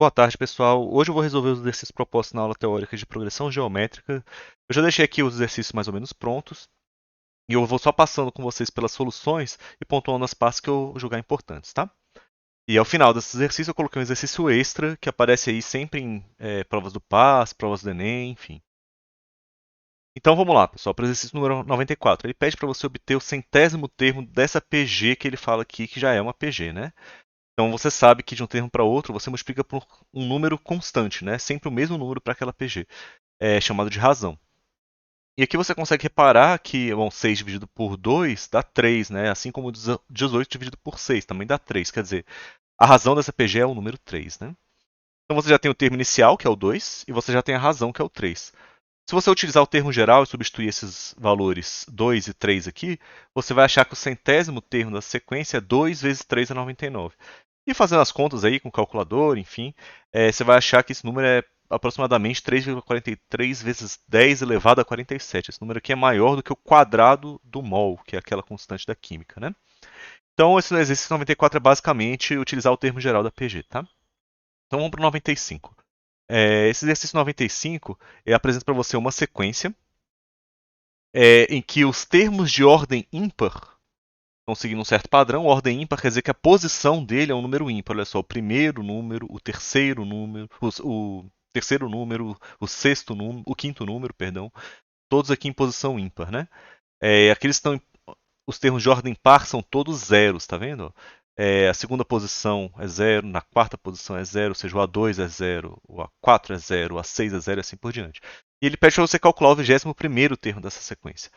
Boa tarde, pessoal. Hoje eu vou resolver os exercícios propostos na aula teórica de progressão geométrica. Eu já deixei aqui os exercícios mais ou menos prontos e eu vou só passando com vocês pelas soluções e pontuando as partes que eu julgar importantes, tá? E ao final desse exercício eu coloquei um exercício extra que aparece aí sempre em provas do PAS, provas do Enem, enfim. Então vamos lá, pessoal, para o exercício número 94. Ele pede para você obter o centésimo termo dessa PG que ele fala aqui, que já é uma PG, né? Então você sabe que de um termo para outro você multiplica por um número constante, né? Sempre o mesmo número para aquela PG, chamado de razão. E aqui você consegue reparar que, bom, 6 dividido por 2 dá 3, né? Assim como 18 dividido por 6 também dá 3. Quer dizer, a razão dessa PG é o número 3, né? Então você já tem o termo inicial, que é o 2, e você já tem a razão, que é o 3. Se você utilizar o termo geral e substituir esses valores 2 e 3 aqui, você vai achar que o centésimo termo da sequência é 2 vezes 3 é 99. E fazendo as contas aí com o calculador, enfim, você vai achar que esse número é aproximadamente 3,43 vezes 10 elevado a 47. Esse número aqui é maior do que o quadrado do mol, que é aquela constante da química, né? Então, esse exercício 94 é basicamente utilizar o termo geral da PG, tá? Então, vamos para o 95. Esse exercício 95 apresenta para você uma sequência em que os termos de ordem ímpar estão seguindo um certo padrão. Ordem ímpar quer dizer que a posição dele é um número ímpar. Olha só, o primeiro número, o terceiro número, o terceiro número, o sexto número, o quinto número, perdão, todos aqui em posição ímpar, né? Aqueles estão os termos de ordem par são todos zeros, tá vendo? A segunda posição é zero, na quarta posição é zero, ou seja, o A2 é zero, o A4 é zero, o A6 é zero e assim por diante. E ele pede para você calcular o 21º termo dessa sequência.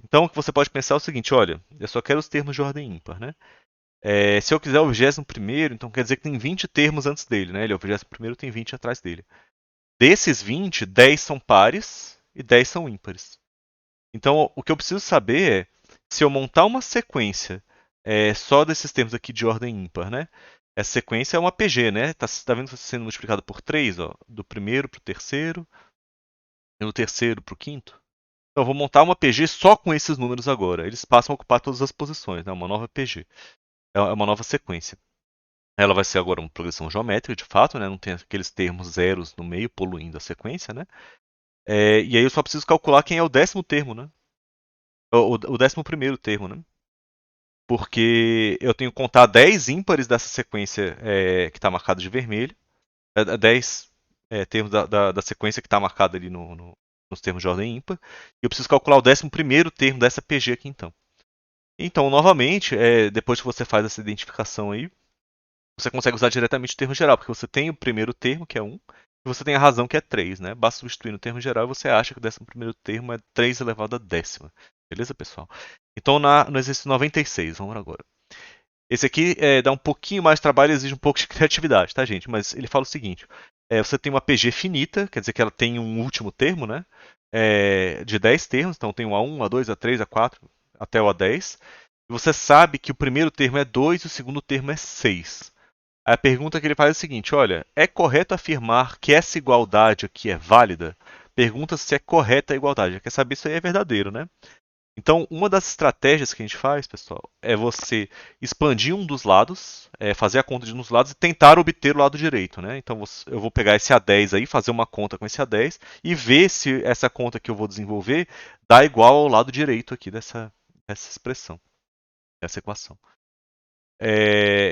Então, o que você pode pensar é o seguinte, olha, eu só quero os termos de ordem ímpar, né? Se eu quiser o 21º, então quer dizer que tem 20 termos antes dele, né? Ele é o 21º, tem 20 atrás dele. Desses 20, 10 são pares e 10 são ímpares. Então, o que eu preciso saber é se eu montar uma sequência só desses termos aqui de ordem ímpar, né? Essa sequência é uma PG, né? Tá vendo sendo multiplicado por 3, ó, do primeiro para o terceiro, e do terceiro para o quinto. Então, eu vou montar uma PG só com esses números agora. Eles passam a ocupar todas as posições, né? Uma nova PG. É uma nova sequência. Ela vai ser agora uma progressão geométrica, de fato, né? Não tem aqueles termos zeros no meio poluindo a sequência, né? E aí eu só preciso calcular quem é o 10º termo, né? O 11º termo, né? Porque eu tenho que contar 10 ímpares dessa sequência que está marcada de vermelho, 10 termos da sequência que está marcada ali nos termos de ordem ímpar, e eu preciso calcular o 11º termo dessa PG aqui então. Então, novamente, depois que você faz essa identificação aí, você consegue usar diretamente o termo geral, porque você tem o primeiro termo, que é 1, e você tem a razão, que é 3, né? Basta substituir no termo geral e você acha que o 11º termo é 3 elevado a décima. Beleza, pessoal? Então, no exercício 96, vamos agora. Esse aqui dá um pouquinho mais de trabalho e exige um pouco de criatividade, tá, gente? Mas ele fala o seguinte: você tem uma PG finita, quer dizer que ela tem um último termo, né? De 10 termos, então tem o A1, A2, A3, A4, até o A10. E você sabe que o primeiro termo é 2 e o segundo termo é 6. A pergunta que ele faz é a seguinte: olha, é correto afirmar que essa igualdade aqui é válida? Pergunta se é correta a igualdade. Quer saber se isso aí é verdadeiro, né? Então, uma das estratégias que a gente faz, pessoal, é você expandir um dos lados, fazer a conta de um dos lados e tentar obter o lado direito, né? Então, eu vou pegar esse A10 aí, fazer uma conta com esse A10 e ver se essa conta que eu vou desenvolver dá igual ao lado direito aqui dessa expressão, dessa equação.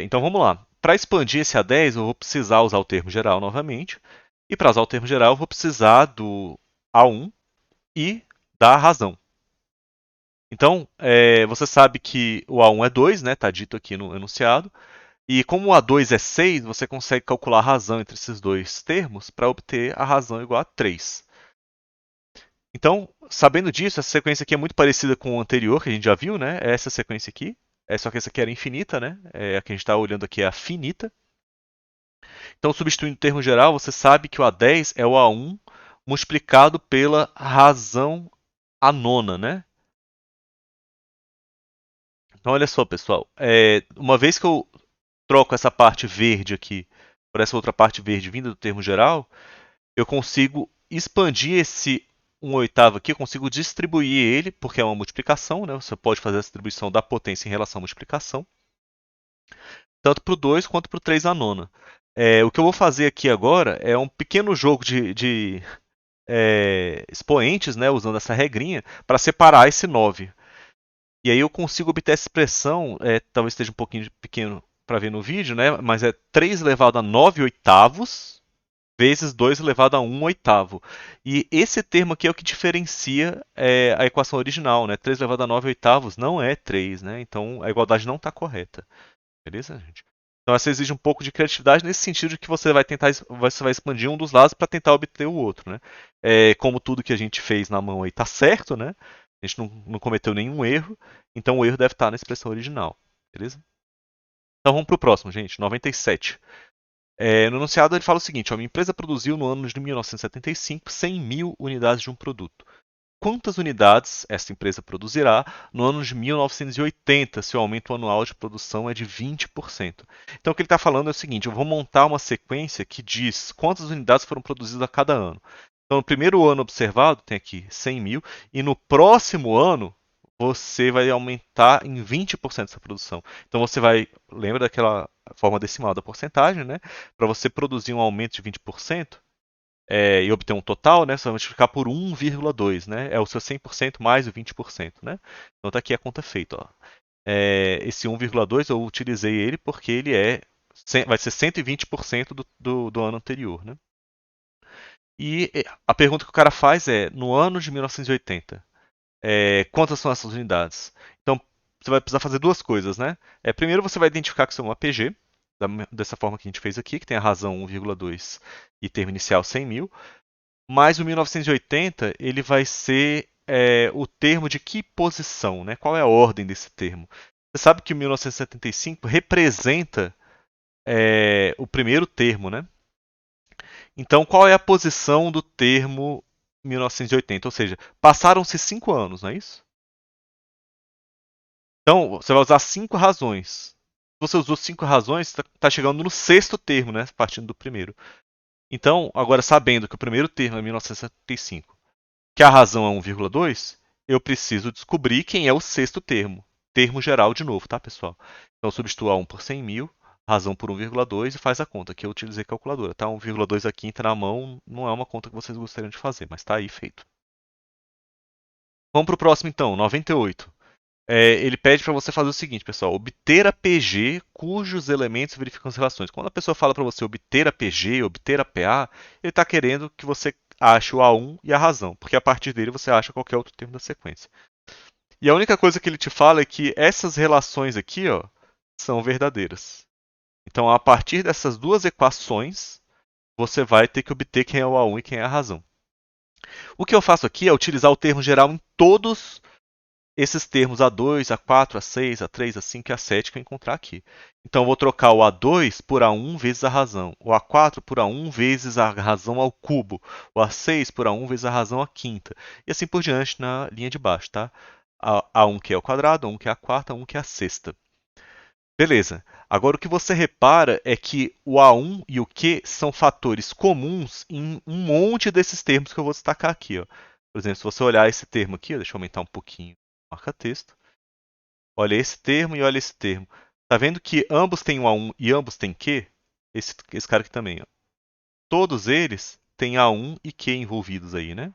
Então, vamos lá. Para expandir esse A10, eu vou precisar usar o termo geral novamente. E para usar o termo geral, eu vou precisar do A1 e da razão. Então, você sabe que o A1 é 2, né? Está dito aqui no enunciado. E como o A2 é 6, você consegue calcular a razão entre esses dois termos para obter a razão igual a 3. Então, sabendo disso, essa sequência aqui é muito parecida com o anterior, que a gente já viu, né? É essa sequência aqui. Só que essa aqui era infinita, né? A que a gente está olhando aqui é a finita. Então, substituindo o termo geral, você sabe que o A10 é o A1 multiplicado pela razão a nona, né? Então, olha só, pessoal. Uma vez que eu troco essa parte verde aqui por essa outra parte verde vinda do termo geral, eu consigo expandir esse 1/8 aqui, eu consigo distribuir ele, porque é uma multiplicação, né? Você pode fazer a distribuição da potência em relação à multiplicação, tanto para o 2 quanto para o 3 à nona. O que eu vou fazer aqui agora é um pequeno jogo de expoentes, né, usando essa regrinha, para separar esse 9. E aí eu consigo obter essa expressão, talvez esteja um pouquinho pequeno para ver no vídeo, né, mas é 3 elevado a 9 oitavos vezes 2 elevado a 1 oitavo. E esse termo aqui é o que diferencia a equação original, né? 3 elevado a 9 oitavos não é 3, né? Então a igualdade não está correta. Beleza, gente? Então essa exige um pouco de criatividade nesse sentido de que você vai tentar, você vai expandir um dos lados para tentar obter o outro, né? Como tudo que a gente fez na mão aí está certo, né? A gente não cometeu nenhum erro, então o erro deve estar na expressão original, beleza? Então vamos para o próximo, gente, 97. No enunciado ele fala o seguinte: uma empresa produziu no ano de 1975 100 mil unidades de um produto. Quantas unidades esta empresa produzirá no ano de 1980 se o aumento anual de produção é de 20%? Então o que ele está falando é o seguinte: eu vou montar uma sequência que diz quantas unidades foram produzidas a cada ano. Então no primeiro ano observado tem aqui 100 mil e no próximo ano você vai aumentar em 20% essa produção. Então você vai, lembra daquela forma decimal da porcentagem, né? Para você produzir um aumento de 20%, e obter um total, né, você vai multiplicar por 1,2, né? É o seu 100% mais o 20%, né? Então tá aqui a conta feita, ó. Esse 1,2 eu utilizei ele porque ele vai ser 120% do ano anterior, né? E a pergunta que o cara faz é, no ano de 1980, quantas são essas unidades? Então você vai precisar fazer duas coisas, né? Primeiro você vai identificar que isso é um APG, dessa forma que a gente fez aqui, que tem a razão 1,2 e termo inicial 100 mil. Mas o 1980 ele vai ser o termo de que posição, né? Qual é a ordem desse termo? Você sabe que o 1975 representa o primeiro termo, né? Então, qual é a posição do termo 1980? Ou seja, passaram-se 5 anos, não é isso? Então, você vai usar 5 razões. Se você usou 5 razões, está chegando no sexto termo, né? Partindo do primeiro. Então, agora sabendo que o primeiro termo é 1975, que a razão é 1,2, eu preciso descobrir quem é o sexto termo. Termo geral de novo, tá, pessoal? Então, substitua 1 por 100 mil, razão por 1,2 e faz a conta, que eu utilizei calculadora, tá? 1,2 aqui entra na mão, não é uma conta que vocês gostariam de fazer, mas tá aí feito. Vamos para o próximo então, 98. Ele pede para você fazer o seguinte, pessoal: obter a PG cujos elementos verificam as relações. Quando a pessoa fala para você obter a PG, obter a PA, ele está querendo que você ache o A1 e a razão, porque a partir dele você acha qualquer outro termo da sequência. E a única coisa que ele te fala é que essas relações aqui, ó, são verdadeiras. Então, a partir dessas duas equações, você vai ter que obter quem é o A1 e quem é a razão. O que eu faço aqui é utilizar o termo geral em todos esses termos A2, A4, A6, A3, A5 e A7 que eu encontrar aqui. Então eu vou trocar o A2 por A1 vezes a razão, o A4 por A1 vezes a razão ao cubo, o A6 por A1 vezes a razão à quinta, e assim por diante na linha de baixo, tá? A1 que é o quadrado, A1 que é a quarta, A1 que é a sexta. Beleza. Agora o que você repara é que o A1 e o Q são fatores comuns em um monte desses termos que eu vou destacar aqui, ó. Por exemplo, se você olhar esse termo aqui, deixa eu aumentar um pouquinho o marca-texto. Olha esse termo e olha esse termo. Tá vendo que ambos têm um A1 e ambos têm Q? Esse cara aqui também, ó. Todos eles têm A1 e Q envolvidos aí, né?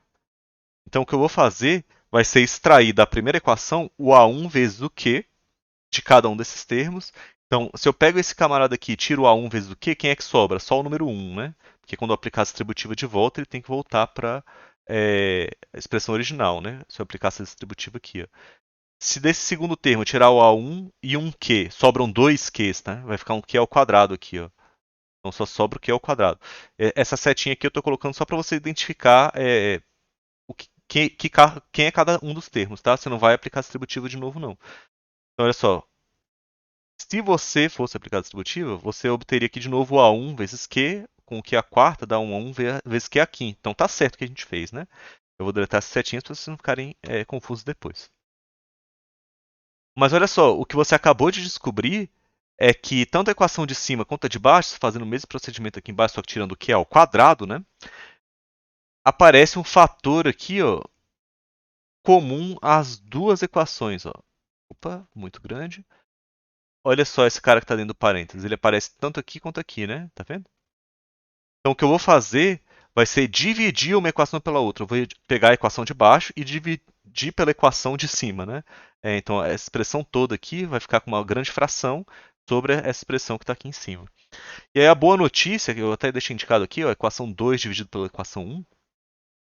Então o que eu vou fazer vai ser extrair da primeira equação o A1 vezes o Q de cada um desses termos. Então, se eu pego esse camarada aqui e tiro o A1 vezes o Q, quem é que sobra? Só o número 1, né? Porque quando eu aplicar a distributiva de volta, ele tem que voltar para a expressão original, né? Se eu aplicar essa distributiva aqui, ó. Se desse segundo termo eu tirar o A1 e um Q, sobram dois Qs, né? Vai ficar um Q ao quadrado aqui, ó. Então só sobra o Q ao quadrado. Essa setinha aqui eu estou colocando só para você identificar quem é cada um dos termos, tá? Você não vai aplicar a distributiva de novo, não. Então olha só, se você fosse aplicar a distributiva, você obteria aqui de novo o A1 vezes Q, com o Q a quarta dá um A1 vezes Q a quinta. Então tá certo o que a gente fez, né? Eu vou deletar essas setinhas para vocês não ficarem confusos depois. Mas olha só, o que você acabou de descobrir é que tanto a equação de cima quanto a de baixo, fazendo o mesmo procedimento aqui embaixo, só que tirando o Q ao quadrado, né? Aparece um fator aqui, ó, comum às duas equações, ó. Opa, muito grande. olha só esse cara que está dentro do parênteses. Ele aparece tanto aqui quanto aqui, né? Tá vendo? Então o que eu vou fazer vai ser dividir uma equação pela outra. Eu vou pegar a equação de baixo e dividir pela equação de cima, né? Então a expressão toda aqui vai ficar com uma grande fração sobre essa expressão que está aqui em cima. E aí a boa notícia, que eu até deixei indicado aqui, ó, a equação 2 dividido pela equação 1.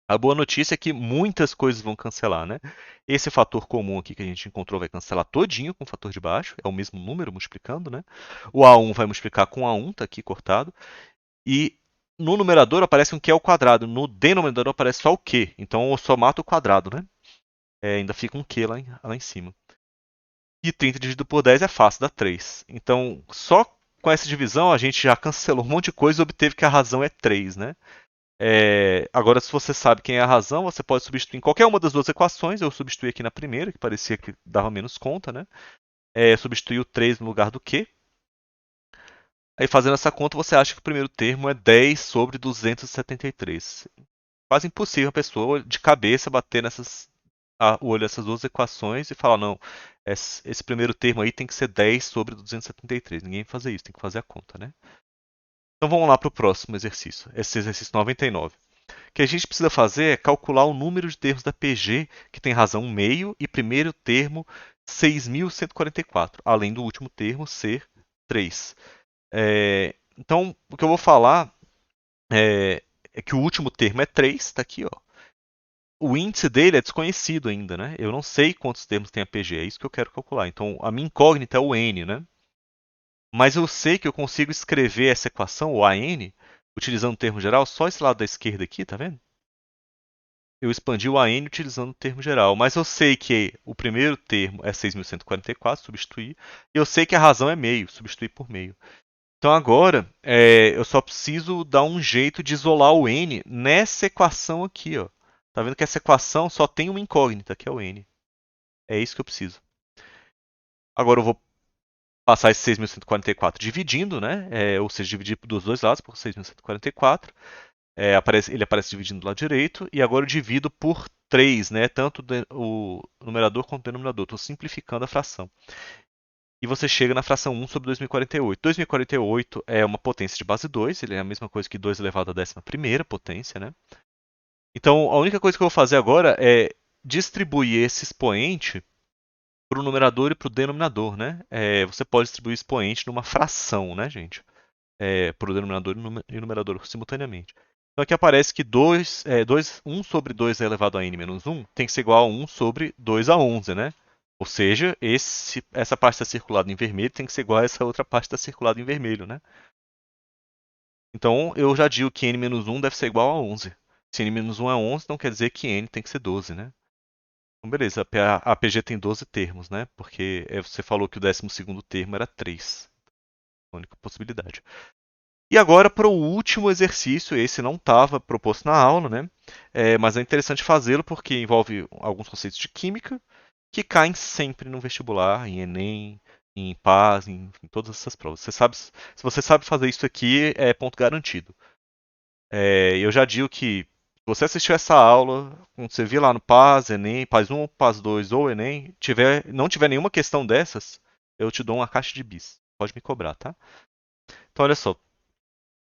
A boa notícia é que muitas coisas vão cancelar, né? Esse fator comum aqui que a gente encontrou vai cancelar todinho com o fator de baixo, é o mesmo número multiplicando, né? O A1 vai multiplicar com A1, tá aqui cortado. E no numerador aparece um Q ao quadrado, no denominador aparece só o Q. Então eu só mato o quadrado, né? Ainda fica um Q lá em cima. E 30 dividido por 10 é fácil, dá 3. Então, só com essa divisão a gente já cancelou um monte de coisa e obteve que a razão é 3, né? Agora, se você sabe quem é a razão, você pode substituir em qualquer uma das duas equações. Eu substituí aqui na primeira, que parecia que dava menos conta, né? Substituí o 3 no lugar do Q. Aí, fazendo essa conta, você acha que o primeiro termo é 10 sobre 273. Quase impossível a pessoa, de cabeça, bater o olho nessas duas equações e falar, não, esse primeiro termo aí tem que ser 10 sobre 273. Ninguém vai fazer isso, tem que fazer a conta, né? Então vamos lá para o próximo exercício, esse exercício 99. O que a gente precisa fazer é calcular o número de termos da PG que tem razão meio e primeiro termo 6.144, além do último termo ser 3. Então, o que eu vou falar é que o último termo é 3, está aqui, ó. O índice dele é desconhecido ainda, né? Eu não sei quantos termos tem a PG, é isso que eu quero calcular. Então, a minha incógnita é o n, né? Mas eu sei que eu consigo escrever essa equação, o AN, utilizando o termo geral, só esse lado da esquerda aqui, tá vendo? Eu expandi o AN utilizando o termo geral, mas eu sei que o primeiro termo é 6.144, substituir, e eu sei que a razão é meio, substituir por meio. Então agora eu só preciso dar um jeito de isolar o n nessa equação aqui, ó. Tá vendo que essa equação só tem uma incógnita, que é o n. É isso que eu preciso. Agora eu vou passar esse 6.144 dividindo, né? Ou seja, dividir dos dois lados por 6.144. Ele aparece dividindo do lado direito, e agora eu divido por 3, né? Tanto o numerador quanto o denominador. Estou simplificando a fração. E você chega na fração 1 sobre 2048. 2048 é uma potência de base 2, ele é a mesma coisa que 2 elevado à 11ª potência, né? Então, a única coisa que eu vou fazer agora é distribuir esse expoente para o numerador e para o denominador, né? Você pode distribuir o expoente numa fração, né, gente? Para o denominador e numerador simultaneamente. Então aqui aparece que 1 sobre 2 elevado a n menos 1 tem que ser igual a 1 sobre 2 a 11, né? Ou seja, essa parte está circulada em vermelho tem que ser igual a essa outra parte está circulada em vermelho, né? Então eu já digo que n menos 1 deve ser igual a 11. Se n menos 1 é 11, então quer dizer que n tem que ser 12, né? Então beleza, a APG tem 12 termos, né? Porque você falou que o 12º termo era 3. A única possibilidade. E agora para o último exercício, esse não estava proposto na aula, né? Mas é interessante fazê-lo porque envolve alguns conceitos de química que caem sempre no vestibular, em Enem, em PAS, em todas essas provas. Se você sabe fazer isso aqui, é ponto garantido. Eu já digo que se você assistiu essa aula, quando você vir lá no PAS, Enem, PAS 1, PAS 2 ou Enem, não tiver nenhuma questão dessas, eu te dou uma caixa de bis. Pode me cobrar, tá? Então olha só,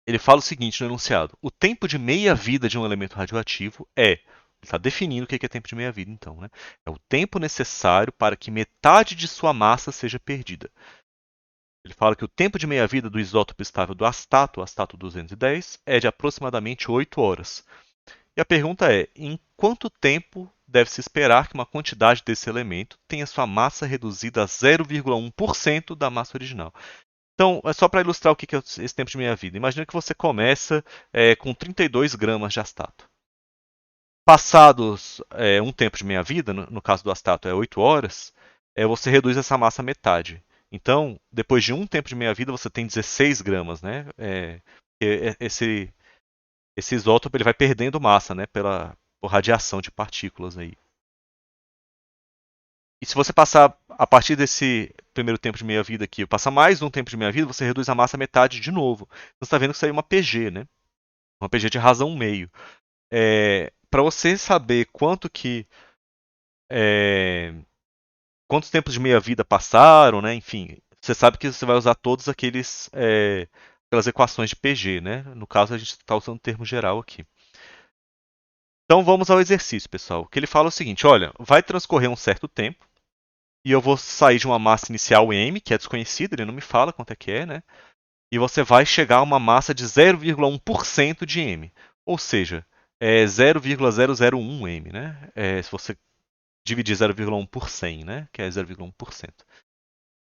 ele fala o seguinte no enunciado: o tempo de meia-vida de um elemento radioativo ele está definindo o que é tempo de meia-vida, então, né? É o tempo necessário para que metade de sua massa seja perdida. Ele fala que o tempo de meia-vida do isótopo estável do astato, o astato 210, é de aproximadamente 8 horas. E a pergunta é: em quanto tempo deve-se esperar que uma quantidade desse elemento tenha sua massa reduzida a 0,1% da massa original? Então, é só para ilustrar o que é esse tempo de meia-vida. Imagina que você começa com 32 gramas de astato. Passados um tempo de meia-vida, no caso do astato é 8 horas, você reduz essa massa à metade. Então, depois de um tempo de meia-vida, você tem 16 gramas, né? Esse isótopo ele vai perdendo massa, né? Por radiação de partículas aí. E se você passar, a partir desse primeiro tempo de meia-vida aqui, passar mais um tempo de meia-vida, você reduz a massa à metade de novo. Então, você está vendo que isso aí é uma PG, né? Uma PG de razão meio. Para você saber quantos tempos de meia-vida passaram, né? Enfim, você sabe que você vai usar todos aquelas equações de PG, né? No caso, a gente está usando o termo geral aqui. Então vamos ao exercício, pessoal. O que ele fala é o seguinte: olha, vai transcorrer um certo tempo e eu vou sair de uma massa inicial m, que é desconhecida, ele não me fala quanto é que é, né? E você vai chegar a uma massa de 0,1% de m, ou seja, é 0,001 m, né? Se você dividir 0,1 por 100, né? Que é 0,1%.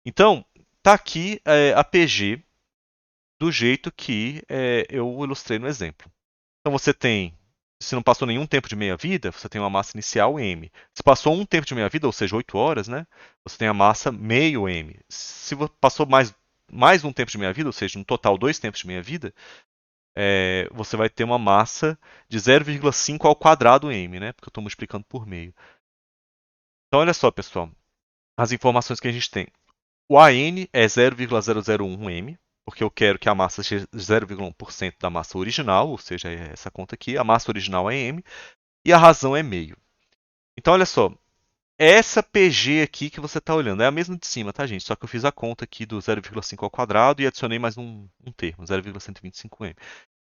Então, tá aqui a PG do jeito que eu ilustrei no exemplo. Então você tem, se não passou nenhum tempo de meia-vida, você tem uma massa inicial m. Se passou um tempo de meia-vida, ou seja, 8 horas, né, você tem a massa meio m. Se passou mais um tempo de meia-vida, ou seja, no total 2 tempos de meia-vida, você vai ter uma massa de 0,5 ao quadrado m, né, porque eu estou multiplicando por meio. Então olha só, pessoal, as informações que a gente tem. O AN é 0,001 m, porque eu quero que a massa seja 0,1% da massa original, ou seja, é essa conta aqui. A massa original é m e a razão é meio. Então, olha só, essa PG aqui que você está olhando é a mesma de cima, tá, gente? Só que eu fiz a conta aqui do 0,5 ao quadrado e adicionei mais um termo, 0,125 m.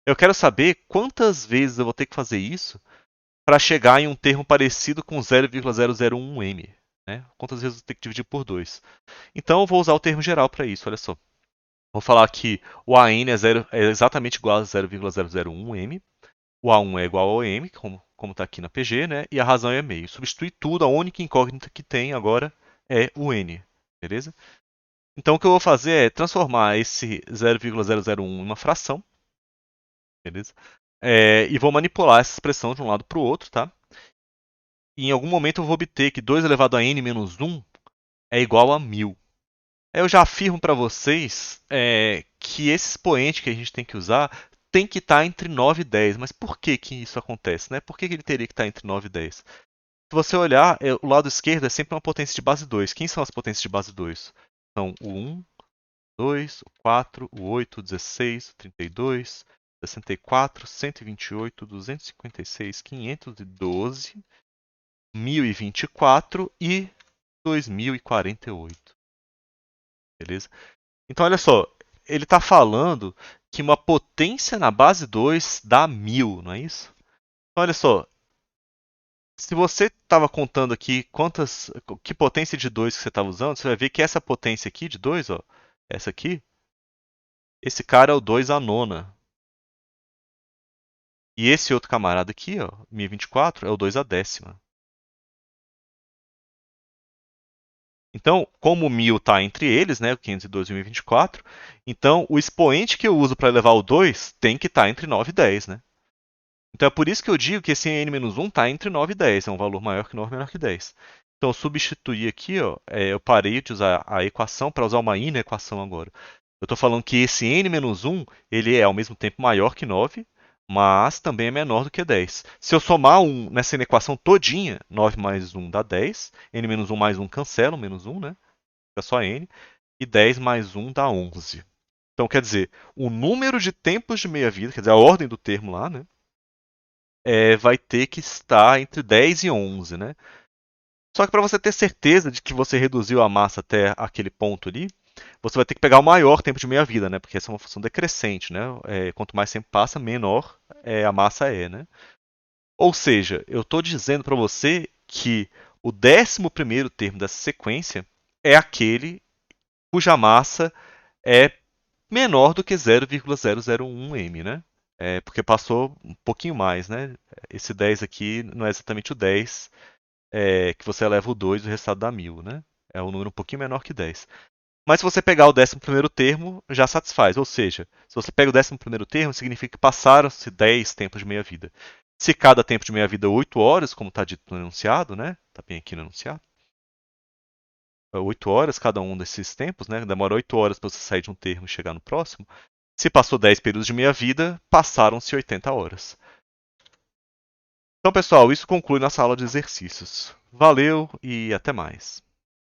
Eu quero saber quantas vezes eu vou ter que fazer isso para chegar em um termo parecido com 0,001 m. Né? Quantas vezes eu vou ter que dividir por 2? Então, eu vou usar o termo geral para isso, olha só. Vou falar que o AN é exatamente igual a 0,001 m, o A1 é igual ao m, como está aqui na PG, né? E a razão é meio. Substitui tudo, a única incógnita que tem agora é o n, beleza? Então o que eu vou fazer é transformar esse 0,001 em uma fração, beleza? E vou manipular essa expressão de um lado para o outro, tá? E em algum momento eu vou obter que 2 elevado a n menos 1 é igual a 1000. Eu já afirmo para vocês que esse expoente que a gente tem que usar tem que estar entre 9 e 10. Mas por que, que isso acontece? Né? Por que, que ele teria que estar entre 9 e 10? Se você olhar, o lado esquerdo é sempre uma potência de base 2. Quem são as potências de base 2? São o 1, 2, o 4, o 8, o 16, o 32, 64, 128, 256, 512, 1024 e 2048. Beleza? Então, olha só, ele está falando que uma potência na base 2 dá 1000, não é isso? Então, olha só, se você estava contando aqui que potência de 2 que você estava usando, você vai ver que essa potência aqui de 2, ó, essa aqui, esse cara é o 2 à nona. E esse outro camarada aqui, ó, 1024, é o 2 à décima. Então, como o 1000 está entre eles, né, o 512 e o 1024, então o expoente que eu uso para elevar o 2 tem que estar entre 9 e 10, né? Então é por isso que eu digo que esse n-1 está entre 9 e 10, é um valor maior que 9, menor que 10. Então eu substituí aqui, ó, eu parei de usar a equação para usar uma inequação agora. Eu estou falando que esse n-1 ele é ao mesmo tempo maior que 9, mas também é menor do que 10. Se eu somar nessa inequação todinha, 9 mais 1 dá 10, n-1 mais 1 cancela o menos 1, né? Fica só n, e 10 mais 1 dá 11. Então quer dizer, o número de tempos de meia-vida, quer dizer, a ordem do termo lá, né? Vai ter que estar entre 10 e 11, né? Só que para você ter certeza de que você reduziu a massa até aquele ponto ali, você vai ter que pegar o maior tempo de meia-vida, né? Porque essa é uma função decrescente, né? Quanto mais tempo passa, menor a massa é, né? Ou seja, eu estou dizendo para você que o 11º termo dessa sequência é aquele cuja massa é menor do que 0,001 m, né? Porque passou um pouquinho mais, né? Esse 10 aqui não é exatamente o 10 que você eleva o 2 e o resultado dá 1000, né? É um número um pouquinho menor que 10. Mas se você pegar o 11º termo, já satisfaz. Ou seja, se você pega o 11º termo, significa que passaram-se 10 tempos de meia-vida. Se cada tempo de meia-vida é 8 horas, como está dito no enunciado, né? Está bem aqui no enunciado. 8 horas cada um desses tempos, né? Demora 8 horas para você sair de um termo e chegar no próximo. Se passou 10 períodos de meia-vida, passaram-se 80 horas. Então, pessoal, isso conclui nossa aula de exercícios. Valeu e até mais.